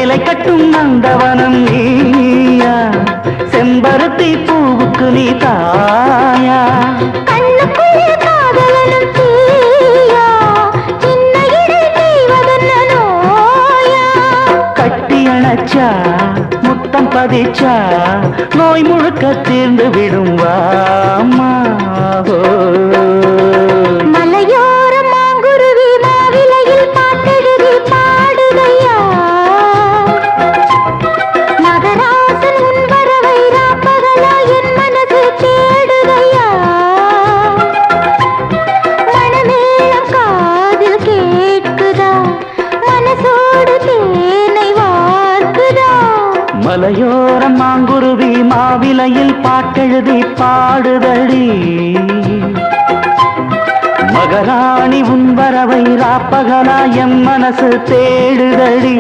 சேலை கட்டும் நந்தவனம் நீயா, செம்பருத்தி பூவுக்கு நீ தாயா. கண்ணுக்குள்ளே காதலனும் தீயா, சின்ன இடை செய்வதென்ன நோயா. கட்டி அணைச்சா முத்தம் பதிச்சா நோய் முழுக்க தீர்ந்து விடும் வாமா. மலையோர மாங்குருவி மாவிலையில் பாட்டெழுதி பாடுதையா, மகராசன் உன் வரவை ராப்பகலா என் மனது தேடுதையா. மணமேளம் காதில் கேட்குதா, மனசோடு தேனை வார்க்குதா. மலையோரம் மாங்குருவி மாவிலையில் பாட்டெழுதி பாடுதடி, மகராணி உன் வரவை ராப்பகலா என் மனசு தேடுதடி.